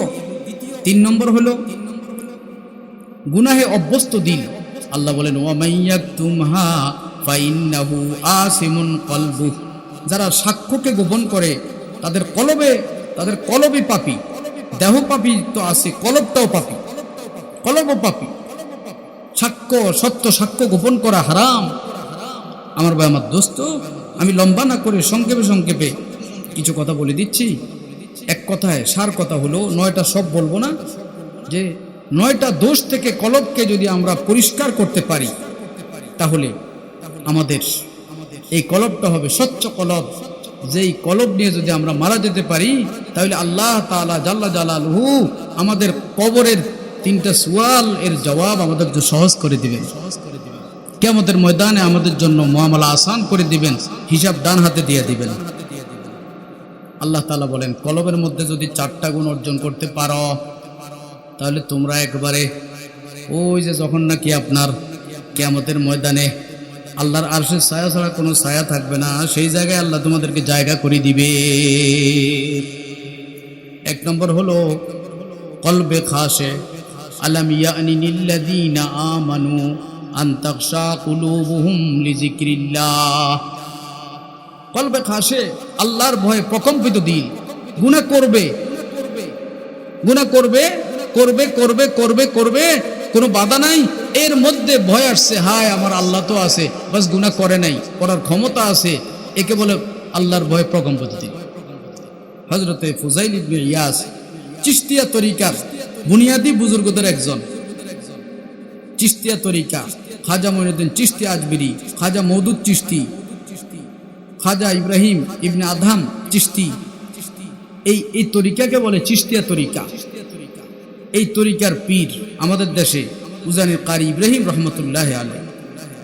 3 নম্বর হলো গুনাহে অভ্যস্ত দিল। আল্লাহ বলেন ওয়ামাইয়াকতুমহা ফাইন্নাহু আসিমুন কলবু, যারা সাক্ষ্যকে গোপন করে তাদের কলবে পাপী। দেহ পাপী তো আছে, কলবটাও পাপী, কলবও পাপী। সাক্ষ্য, সত্য সাক্ষ্য গোপন করা হারাম। আমার ভাই, আমার দোস্ত, আমি লম্বা না করে সংক্ষেপে কিছু কথা বলে দিচ্ছি। এক কথায় সার কথা হলো, 9টা সব বলবো না, যে 9টা দোষ থেকে কলবকে যদি আমরা পরিষ্কার করতে পারি তাহলে আমাদের এই কলবটা হবে স্বচ্ছ কলব। যেই কলব নিয়ে যদি আমরা মারা যেতে পারি তাহলে আল্লাহ তাআলা জাল্লা জালালুহু আমাদের কবরের 3টা সুয়াল এর জবাব আমাদের জন্য সহজ করে দিবেন। কিয়ামতের ময়দানে আমাদের জন্য মুআমালা আসান করে দিবেন, হিসাব ডান হাতে দিয়ে দিবেন। আল্লাহ তাআলা বলেন, কলবের মধ্যে যদি 4টা গুণ অর্জন করতে পারো তাহলে তোমরা একবারে ওই যে যখন নাকি আপনার কিয়ামতের ময়দানে আল্লাহর আরশের ছায়া ছাড়া কোনো ছায়া থাকবে না, সেই জায়গায় আল্লাহ তোমাদেরকে জায়গা করে দিবে। 1 নম্বর হলো কলবে খাশে। আলাম ইয়ানি লিল্লাযীনা আমানু আন তাখশা কুলুবুহুম লিযিকরিল্লাহ। কলবে খাশে, আল্লাহর ভয়ে প্রকম্পিত দিল। গুনাহ করবে, কোনো বাধা নাই, এর মধ্যে ভয় আসছে, হায় আমার আল্লাহ তো আছে, বাস গুনাহ করে নাই, করার ক্ষমতা আছে, একে বলে আল্লাহর ভয়ে প্রকম্পিত দিল। হযরতে ফুজাইল ইবনে ইয়াস চিশতিয়া তরিকার বুনিয়াদি বুজুর্গদের একজন, চিশতিয়া তরিকা, খাজা মঈনুদ্দিন চিশতি আজমিরি, খাজা মওদুদ চিশতি, খাজা ইব্রাহিম ইবনে আদহাম চিশতি, এই তরিকাকে বলে চিশতিয়া তরিকা। এই তরিকার পীর আমাদের দেশে উজানের কারি ইব্রাহিম রহমতুল্লাহ আলাই,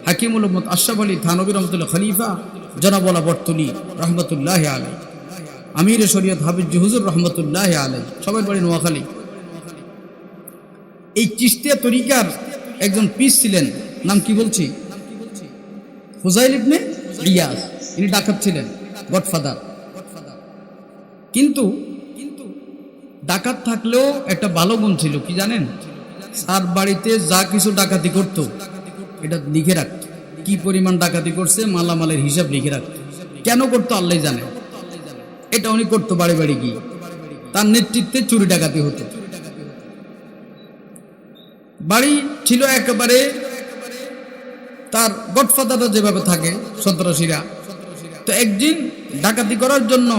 হাকিমুল উম্মত আশরাফ আলী থানভী রহমতুল্লাহ খলিফা জনাবলা বর্তনী রহমতুল্লাহ আলাই, আমির শরীয়ত হাফিজ হুজুর রহমতুল্লাহ আলাই, সবার বাড়ি নোয়াখালী। এই চিশতিয়া তরিকার একজন পীর ছিলেন, নাম কি বলছি, ফুজাইল ইবনে ইয়াস। ইনি ডাকাত ছিলেন, গডফাদার। কিন্তু ডাকাত থাকলেও একটা ভালো গুণ ছিল, কি জানেন? তার বাড়িতে যা কিছু ডাকাতি করত এটা লিখে রাখত, কি পরিমাণ ডাকাতি করছে মালামালের হিসাব লিখে রাখত। কেন করতো আল্লাহ জানে। এটা উনি করতো বাড়ি বাড়ি গিয়ে, তার নেতৃত্বে চুরি ডাকাতি হতো। বাড়ি ছিল একেবারে তার গডফাদাররা যেভাবে থাকে সন্ত্রাসীরা। তো একদিন ডাকাতি করার জন্য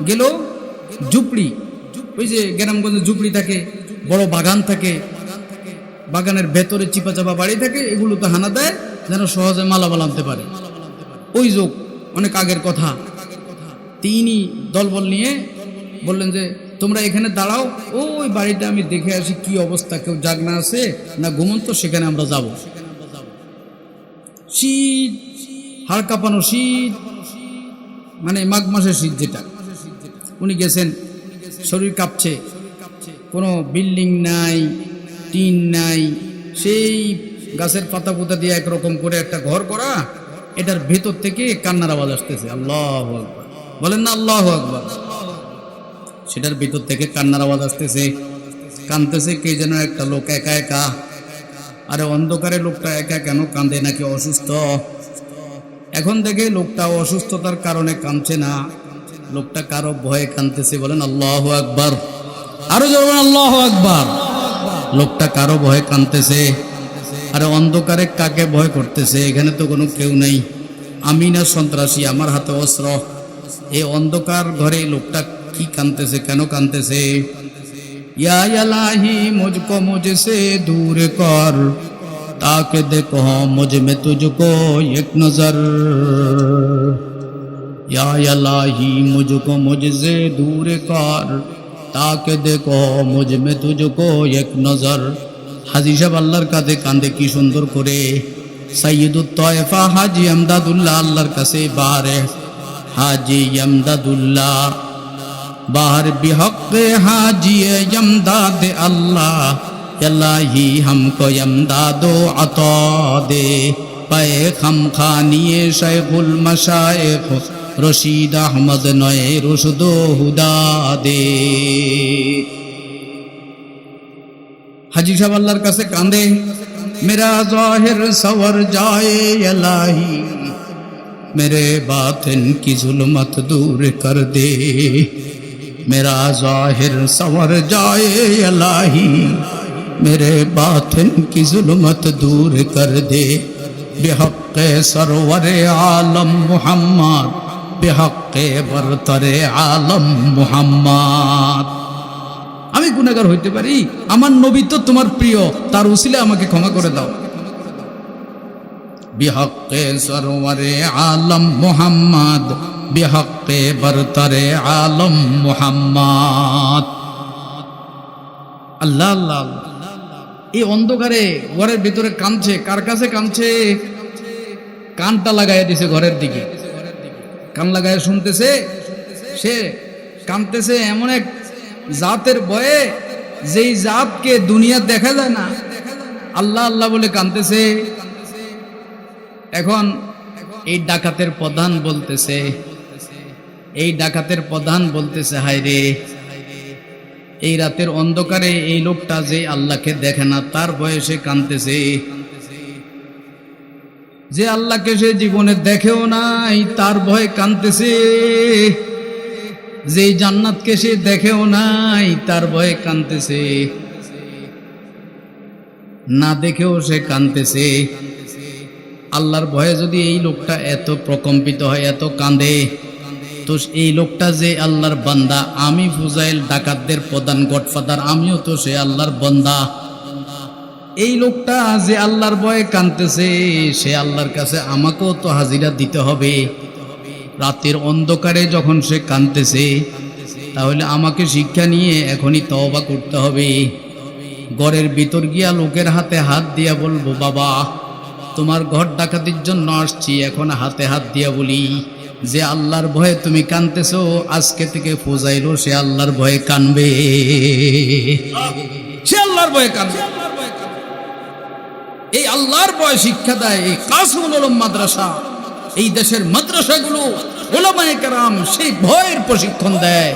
গেল ঝুপড়ি, ওই যে গ্রামগঞ্জে ঝুপড়ি থাকে, বড় বাগান থাকে, বাগানের ভেতরে চিপা চাপা বাড়ি থাকে, এগুলো তো হানা দেয় যেন সহজে মালামাল আনতে পারে। ওই যোগ অনেক আগের কথা। তিনি দলবল নিয়ে বললেন যে তোমরা এখানে দাঁড়াও, ওই বাড়িটা আমি দেখে আসি কি অবস্থা, কেউ জাগনা আছে না ঘুমন্ত, সেখানে আমরা যাব। শীত, হাড় কাঁপানো শীত, মানে মাঘ মাসের শীত যেটা। উনি গেছেন, শরীর কাঁপছে, কোনো বিল্ডিং নাই, টিন নাই, সেই গাছের পাতা পুতা দিয়ে একরকম করে একটা ঘর করা, এটার ভেতর থেকে কান্নার আওয়াজ আসতেছে। আল্লাহু আকবার বলেন না, আল্লাহু আকবার। সেটার ভিতর থেকে কান্নার আওয়াজ আসতেছে, কাঁদতেছে কে যেন একটা লোক একা একা। আরে অন্ধকারে লোকটা একা কেন কাঁদে, নাকি অসুস্থ? এখন দেখে লোকটা অসুস্থতার কারণে কাঁদছে না, লোকটা কারো ভয়ে কাঁদতেছে। বলেন আল্লাহু আকবার, আরো জোরে বলেন আল্লাহু আকবার। লোকটা কারো ভয়ে কাঁদতেছে। আরে অন্ধকারে কাকে ভয় করতেছে? এখানে তো কোনো কেউ নেই, আমি না সন্ত্রাসী, আমার হাতে অস্ত্র। এই অন্ধকার ঘরে লোকটা কি কাঁদতেছে, কেন কাঁদতেছে? ইয়া ইলাহি মুঝকো মুঝসে দূর কর, তাকে দেখো মুঝ মে তুঝকো এক নজর। ইয়া ইলাহি মুঝকো মুঝসে দূর কর, তাকে দেখো মুঝ মে তুঝকো এক নজর। হাজী সাহেব আল্লাহর কাছে কাঁদে কি সুন্দর করে। সাইয়্যিদুত তায়েফা হাজী আমদাদুল্লাহ আল্লাহর কাছে বারে, হাজী আমদাদুল্লাহ बाहर बिहक़ हाजी यमदाद अल्लाह, इलाही हमको यमदादो अता दे। पे खम खानिए शेखुल मशाइख रशीद अहमद नए रुशदो हुदा दे। हाजी साहब अल्लाहर कासे कांदे, मेरा ज़ाहिर सवर जाए इलाही, मेरे बातिन की जुल्मत दूर कर दे। मेरा ज़ाहिर सवर जाए इलाही, मेरे बातिन की जुल्मत दूर कर दे। बेहक़्क़े सरवरे आलम मुहम्मद, बेहक़्क़े बरतरे आलम मुहम्मद। আমি গুনাহগার হইতে পারি, আমার নবী তো তোমার প্রিয়, তার উসিলে আমাকে ক্ষমা করে দাও। बिहक़्क़े सरवरे आलम मुहम्मद, बिहक़्क़े बरतरे आलम मुहम्मद। আল্লাহ আল্লাহ। এই অন্ধকারে ঘরের ভিতরে কাঁদছে, কার কাছে কাঁদছে? কানটা লাগাইয়া দিছে ঘরের দিকে, কান লাগাইয়া শুনতেছে। সে কাঁদতেছে এমন এক জাতের ভয়ে, যেই জাতকে দুনিয়া দেখা যায় না, আল্লাহ আল্লাহ বলে কাঁদতেছে। এখন এই ডাকাতের প্রধান বলতেছে, এই ডাকাতের প্রধান বলতেছে, হায় রে, এই রাতের অন্ধকারে এই লোকটা যে আল্লাহকে দেখে না, তার বয়সে কাঁদতেছে। যে আল্লাহকে সে জীবনে দেখেও নাই, তার ভয়ে কাঁদতেছে। যে জান্নাতকে সে দেখেও নাই, তার ভয়ে কাঁদতেছে। না দেখেও সে কাঁদতেছে। আল্লাহর ভয়ে যদি এই লোকটা এত প্রকম্পিত হয়, এত কাঁদে, তো এই লোকটা যে আল্লাহর বান্দা, আমি ফুজাইল ডাকাতদের প্রধান গডফাদার, আমিও তো সে আল্লাহর বান্দা। এই লোকটা যে আল্লাহর ভয়ে কাঁদতেছে, সে আল্লাহর কাছে আমাকেও তো হাজিরা দিতে হবে। রাতের অন্ধকারে যখন সে কাঁদতেছে, তাহলে আমাকে শিক্ষা নিয়ে এখনই তওবা করতে হবে। ঘরের ভিতর গিয়া লোকের হাতে হাত দিয়া বলবো, বাবা তোমার ঘর ডাকাতির জন্য আসছি, এখন হাতে হাত দিয়া বলি যে আল্লাহর ভয়ে তুমি কাঁদতেছো, আজকে থেকে ফুজাইলও সে আল্লাহর ভয়ে কাঁদবে, সে আল্লাহর ভয়ে কাঁদবে। এই আল্লাহর ভয় শিক্ষা দেয় এই কাসমুল উলুম মাদ্রাসা। এই দেশের মাদ্রাসাগুলো উলামায়ে কেরাম সেই ভয়ের প্রশিক্ষণ দেয়,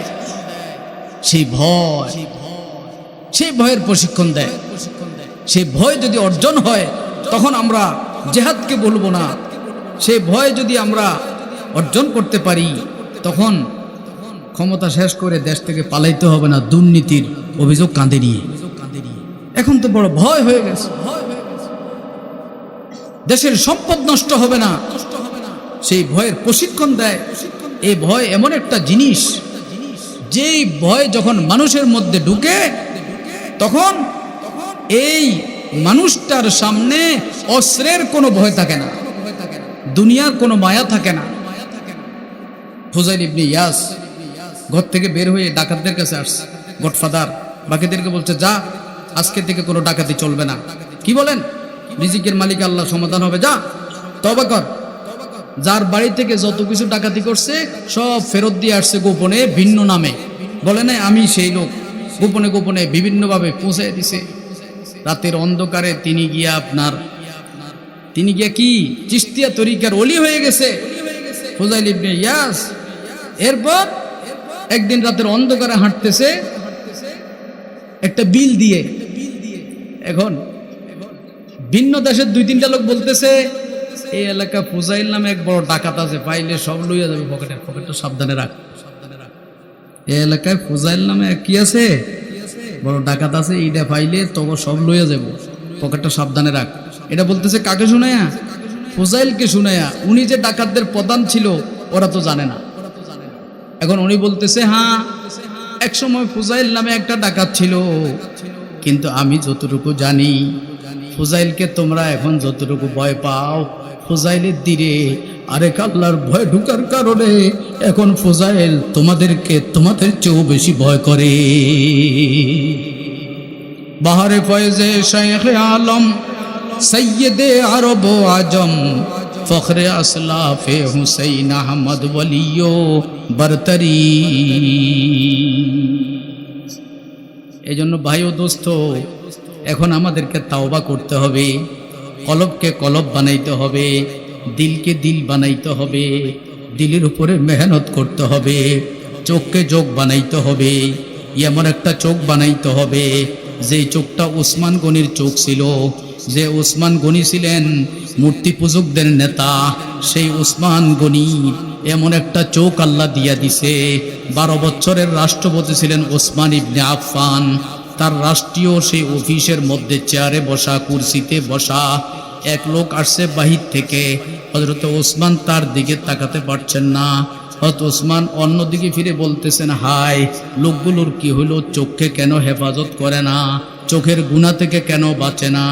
সেই ভয়ের প্রশিক্ষণ দেয়। সেই ভয় যদি অর্জন হয়, তখন আমরা জিহাদকে বলবো না। সেই ভয় যদি আমরা অর্জন করতে পারি, তখন ক্ষমতা শেষ করে দেশ থেকে পালাইতে হবে না দুর্নীতির অভিযোগ কাঁধে নিয়ে। এখন তো বড় ভয় হয়ে গেছে, দেশের সম্পদ নষ্ট হবে না, সেই ভয়ের প্রশিক্ষণ দেয়। এই ভয় এমন একটা জিনিস, যেই ভয় যখন মানুষের মধ্যে ঢুকে, তখন এই মানুষটার সামনে অস্ত্রের কোনো ভয় থাকে না, দুনিয়ার কোনো মায়া থাকে না। ফুজাইল ইবনে ইয়াস ঘর থেকে বের হয়ে ডাকাতদের কাছে আসছে, গডফাদার বাকিদেরকে বলছে, যা আজকে থেকে কোনো ডাকাতি চলবে না। কি বলেন? রিজিকের মালিক আল্লাহ, সমাধান হবে, যা তওবা কর। যার বাড়ি থেকে যত কিছু ডাকাতি করছে সব ফেরত দিয়ে আসছে গোপনে, ভিন্ন নামে, বলে নাই আমি সেই লোক, গোপনে গোপনে বিভিন্নভাবে পৌঁছে দিছে। রাতের অন্ধকারে তিনি গিয়া কি চিশতিয়া তরিকার ওলি হয়ে গেছে ফুজাইল ইবনে ইয়াস। এরপর একদিন রাতের অন্ধকারে হাঁটতেছে একটা বিল দিয়ে। এখন ভিন্ন দেশের 2-3টা লোক বলতেছে, এই এলাকা ফুজাইল নামে এক বড় ডাকাত আছে, পাইলে সব লইয়া যাবে, পকেটটা সাবধানে রাখ। এই এলাকায় ফুজাইল নামে কি আছে, বড় ডাকাত আছে, এইটা পাইলে তবে সব লইয়া যাব, পকেটটা সাবধানে রাখ। এটা বলতেছে কাকে শুনাইয়া? ফুজাইলকে শুনাইয়া। উনি যে ডাকাতদের প্রধান ছিল ওরা তো জানে না। এখন উনি বলতেছে, হ্যাঁ এক সময় ফুজাইল নামে একটা ডাকাত ছিল, কিন্তু আমি যতটুকু জানি ফুজাইলকে তোমরা এখন যতটুকু ভয় পাও, ফুজাইলের দিরে আরেক আল্লাহর ভয় ঢুকার কারণে এখন ফুজাইল তোমাদের চেয়েও বেশি ভয় করে। বাহারে ফয়েজে শাইখে আলম সৈয়দে আরব ও আজম ফখরে আসলাফে হুসैन আহমদ ওলিও বরতরি। এই জন্য ভাই ও দোস্ত, এখন আমাদেরকে তাওবা করতে হবে, কলবকে কলব বানাইতে হবে, দিলকে দিল বানাইতে হবে, দিলের উপরে মেহনত করতে হবে, চোখকে চোখ বানাইতে হবে। এমন একটা চোখ বানাইতে হবে যে চোখটা উসমান গনির চোখ ছিল। যে উসমান গনি ছিলেন মূর্তি পূজকদের নেতা, সেই উসমান গনি এমন একটা চোখ আল্লাহ দিয়া দিছে। 12 বছরের রাষ্ট্রপতি ছিলেন ওসমান ইবনে আফফান। তার রাষ্ট্রীয় সেই অফিসের মধ্যে চেয়ারে বসা, কুরসিতে বসা, এক লোক আসছে বাহির থেকে। হযরত ওসমান তার দিকে তাকাতে পারছেন না। হযরত ওসমান অন্যদিকে ফিরে বলতেছেন, হায় লোকগুলোর কি হলো, চোখকে কেন হেফাজত করে না, চোখের গুনাহ থেকে কেন বাঁচে না।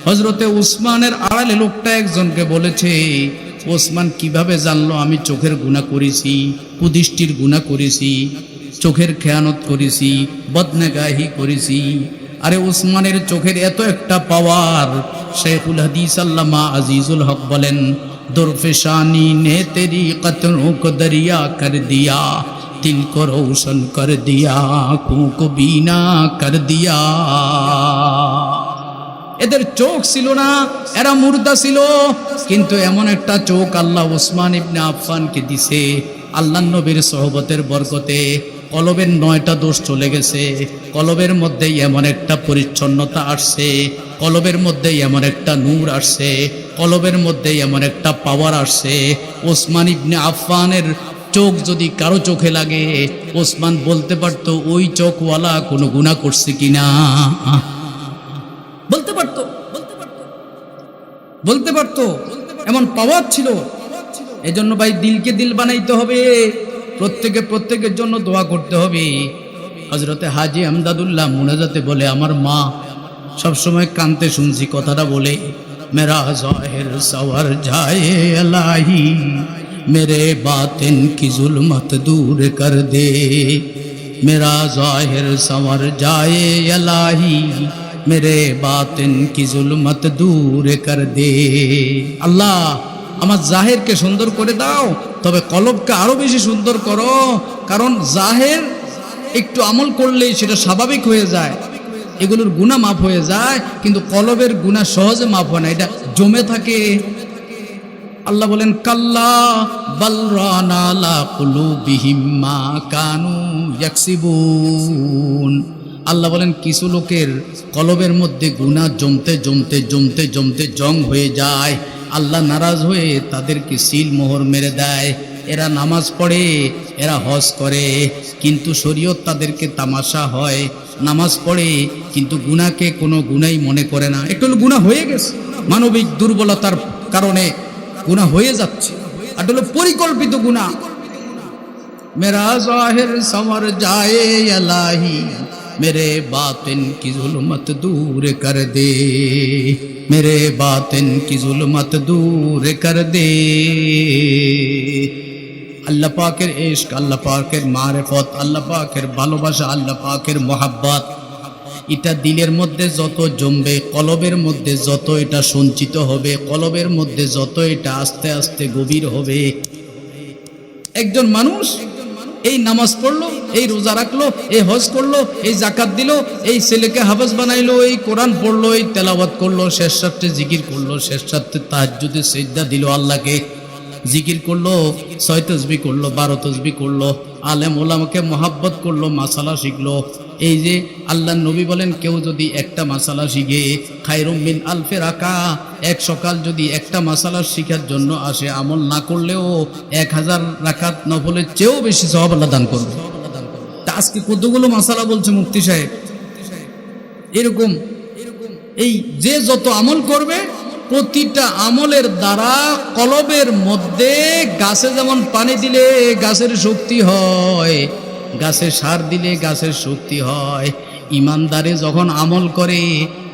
হযরতে ওসমানের আড়ালে লোকটা একজনকে বলেছে, ওসমান কিভাবে জানলো আমি চোখের গুনাহ করেছি, কুদৃষ্টির গুনাহ করেছি, চোখের খেয়ানত করেছি, বদনেগাহি করেছি। আরে ওসমানের চোখের এত একটা পাওয়ার। শেখুল হাদিস আল্লামা আজিজুল হক বলেন, दुर्फिशानी ने तेरी कतरों को दरिया कर दिया, दिल को रोशन कर दिया, आँखों को बीना कर दिया। এদের চোখ ছিল না, এরা মুর্দা ছিল, কিন্তু এমন একটা চোখ আল্লাহ ওসমান ইবনে আফফানকে দিছে। আল্লাহর নবীর সোহবতের বরকতে কলবের 9টা দোষ চলে গেছে। কলবের মধ্যে এমন একটা পরিচ্ছন্নতা আসছে, কলবের মধ্যে এমন একটা নূর আসছে, কলবের মধ্যে এমন একটা পাওয়ার আসছে। ওসমান ইবনে আফফানের চোখ যদি কারো চোখে লাগে, ওসমান বলতে পারতো ওই চোখওয়ালা কোনো গুনাহ করছে কিনা, বলতে পারতো, এমন পাওয়ার ছিল। এজন্য ভাই দিলকে দিল বানাইতে হবে। প্রত্যেকের জন্য দোয়া করতে হবে। হযরতে হাজী আমদাদুল্লাহ মুনাজাতে বলে, আমার মা সবসময় কানতে শুনছি কথাটা বলে, মেরা জাহির সওয়ার যায় ইলাহি, মেরে বাতিন কি জুলমত দূর কর দে, মেরা জাহির সওয়ার যায় ইলাহি, মেরে বাতিন কি জুলমত দূর কর দে। আল্লাহ, আমার জাহেরকে সুন্দর করে দাও, তবে কলবকে আরো বেশি সুন্দর করো। কারণ জাহের একটু আমল করলেই সেটা স্বাভাবিক হয়ে যায়, এগুলোর গুনাহ মাফ হয়ে যায়, কিন্তু কলবের গুনাহ সহজে মাফ হয় না, এটা জমে থাকে। আল্লাহ বলেন, কাল্লা বাল রানা আলা কুলুবিহিম মা কানু ইয়াকসিবুন। আল্লাহ বলেন, কিছু লোকের কলবের মধ্যে গুনাহ জমতে জমতে জমতে জমতে জং হয়ে যায়, আল্লাহ নারাজ হয়ে তাদেরকে সিল মোহর মেরে দেয়। এরা নামাজ পড়ে, এরা হজ করে, কিন্তু শরীয়ত তাদেরকে তামাশা হয়। নামাজ পড়ে কিন্তু গুনাহকে কোনো গুনাহই মনে করে না। একটু হলো গুনাহ হয়ে গেছে, মানবিক দুর্বলতার কারণে গুনাহ হয়ে যাচ্ছে, আর হলো পরিকল্পিত গুনাহ। মেরা জাহির সওয়ার যায় ইলাহি, मेरे बातिन की जुल्मत दूर कर दे, मेरे बातिन की जुल्मत दूर कर दे। আল্লাহ পাকের ইশক, আল্লাহ পাকের মারিফত, আল্লাহ পাকের ভালোবাসা, আল্লাহ পাকের মোহাব্বত, এটা দিলের মধ্যে যত জমবে, কলবের মধ্যে যত এটা সঞ্চিত হবে, কলবের মধ্যে যত এটা আস্তে আস্তে গভীর হবে। একজন মানুষ এই নামাজ পড়লো, এই রোজা রাখলো, এই হজ করলো, এই জাকাত দিল, এই ছেলেকে হাফেজ বানাইলো, এই কোরআন পড়লো, এই তেলাওয়াত করলো, শেষ রাতে জিকির করলো, শেষ রাতে তাহাজ্জুদে সিজদা দিল, আল্লাহকে জিকির করলো, 6 তাসবিহ করলো, 12 তাসবিহ করলো, আলেম ওলামাকে মহাব্বত করলো, মাসালা শিখলো। এই যে আল্লাহ নবী বলেন, কেউ যদি একটা মাসালা শিখে, খায়রুম মিন আলফি রাকা, এক সকাল যদি একটা মাসালা শিখার জন্য আসে, আমল না করলেও 1000 রাকাত নফলের চেয়েও বেশি সওয়াব আল্লাহ দান করবে। তা আজকে কতগুলো মাসালা বলছে মুফতি সাহেব, এরকম এই যে যত আমল করবে, প্রতিটা আমলের দ্বারা কলবের মধ্যে, গাছে যেমন পানি দিলে গাছের শক্তি হয়, গাছে সার দিলে গাছের শক্তি হয়, ইমানদারে যখন আমল করে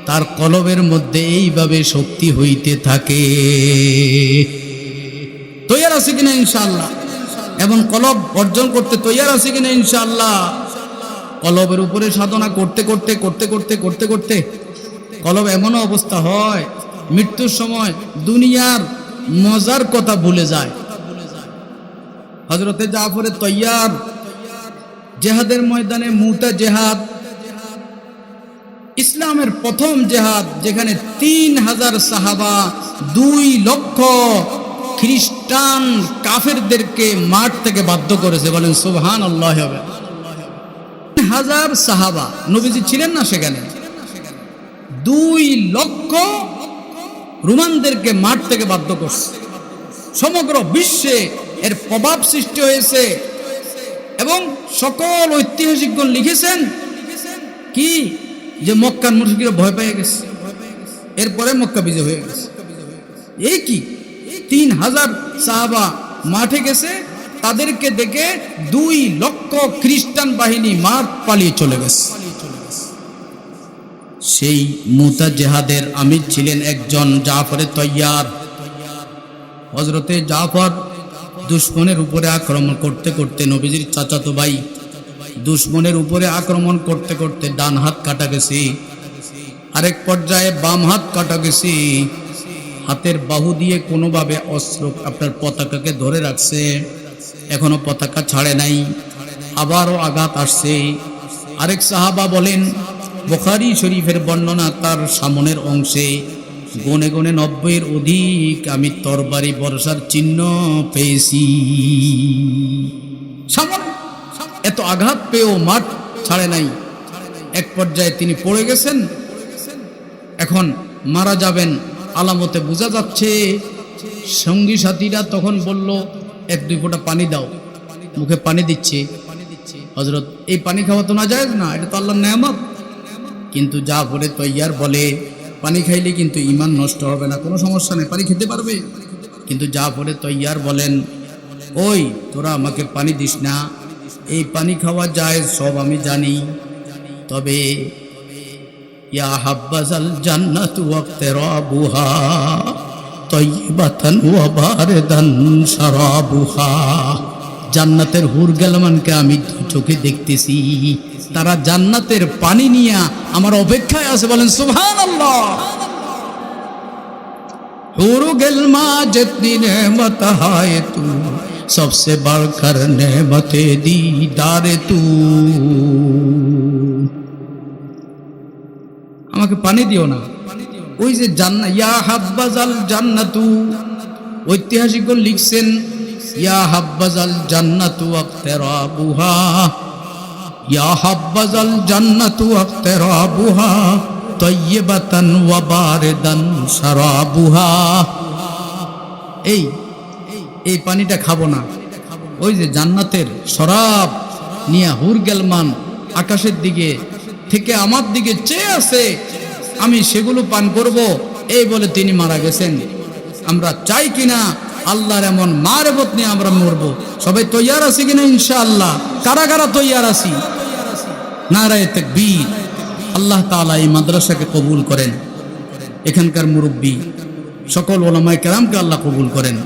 তার কলবের মধ্যে এইভাবে শক্তি হইতে থাকে। তৈয়ার আছে কিনা ইনশাআল্লাহ? এবং কলব অর্জন করতে তৈয়ার আছে কিনা ইনশাআল্লাহ? কলবের উপরে সাধনা করতে করতে করতে করতে করতে করতে কলব এমনও অবস্থা হয়, মৃত্যুর সময় দুনিয়ার মজার কথা ভুলে যায়। হযরতে জাফরে তৈয়ার জেহাদের ময়দানে, মুতা জেহাদ, ইসলামের প্রথম জেহাদ, যেখানে 3000 সাহাবা 2 লক্ষ খ্রিস্টান কাফেরদেরকে মাঠ থেকে বাধ্য করেছে। বলেন সুবহানাল্লাহ। হবে 1000 সাহাবা, নবীজি ছিলেন না সেখানে, 2 লক্ষ রোমানদেরকে মাঠ থেকে বাধ্য করছে। সমগ্র বিশ্বে এর প্রভাব সৃষ্টি হয়েছে এবং সকল ঐতিহাসিকগণ লিখেছেন কি, যে মক্কার মুশরিকরা ভয় পেয়ে গেছে, এরপরে মক্কা বিজয় হয়ে গেছে। এই কি 3000 সাহাবা মাঠে গেছে, তাদেরকে দেখে 2 লক্ষ খ্রিস্টান বাহিনী মাঠ পালিয়ে চলে গেছে। সেই মুতা জেহাদের আমির ছিলেন একজন জাফরে তৈয়ার। হযরতে জাফর দুশমনের উপরে আক্রমণ করতে করতে, নবীজির চাচাতো ভাই, দুশমনের উপরে আক্রমণ করতে করতে ডান হাত কাটা গেছে, আরেক পর্যায়ে বাম হাত কাটা গেছে। হাতের বাহু দিয়ে কোনোভাবে অস্ত্র আপনার পতাকাকে ধরে রাখছে, এখনো পতাকা ছাড়ে নাই, আবারও আঘাত আসছে। আরেক সাহাবা বলেন, বুখারী শরীফের বর্ণনা, তার সামনের অংশে গনে গনে 90-এর অধিক আমি তরবারি বর্ষার চিহ্ন পেয়েছি। সামনে এত আঘাত পেয়েও মাঠ ছাড়ে নাই। এক পর্যায়ে তিনি পড়ে গেছেন, এখন মারা যাবেন আলামতে বোঝা যাচ্ছে। সঙ্গী সাথীরা তখন বলল, 1-2 ফোঁটা পানি দাও। মুখে পানি দিচ্ছে। হযরত, এই পানি খাওয়া তো না জায়েজ না, এটা তো আল্লাহর নেয়ামত। কিন্তু জাফরে তৈয়ার বলে, পানি খাইলে কিন্তু ঈমান নষ্ট হবে না, কোনো সমস্যা নেই, পানি খেতে পারবে। কিন্তু জাফরে তৈয়ার বলেন, ওই তোরা আমাকে পানি দিস না, এই পানি খাওয়া যায় সব আমি জানি, তবে ইয়া হাব্বাজাল জান্নাতু ওয়াক্তারাবুহা তাইয়িবাতান ওয়া বারিদান শারাবুহা, জান্নাতের হুর গেলমানকে আমি চোখে দেখতেছি, তারা জান্নাতের পানি নিয়ে আমার অপেক্ষায় আছে। বলেন সুবহানাল্লাহ। হুর গেলমা জিতনি নেমত হায় তু, সবসে বাড়কর নেমতে দীদারে তু। আমাকে পানি দিও না, ওই যে জান্নাত, ইয়া হাব্বাজাল জান্নাতু, ঐতিহাসিকগণ লিখছেন ইয়া হাব্বাজাল জান্নাতু ওয়াক্তারাবুহা, ইয়া হাব্বাজাল জান্নাতু ওয়াক্তারাবুহা তাইয়িবাতান ওয়া বারিদান শারাবুহা। এই পানিটা খাবো না, ওই যে জান্নাতের শরাব নিয়ে হুর গেলমান আকাশের দিকে থেকে আমার দিকে চেয়ে আছে, আমি সেগুলো পান করব, এই বলে তিনি মারা গেছেন। আমরা চাই কিনা আল্লাহর এমন মারবত নিয়ে আমরা মরব? সবাই তৈয়ার আছি কিনা ইনশাআল্লাহ? কারা কারা তৈয়ার আছি? নারায়ে তাকবীর। আল্লাহ তাআলা এই মাদ্রাসাকে কবুল করেন, এখানকার মুরব্বী সকল উলামায়ে কেরামকে আল্লাহ কবুল করেন।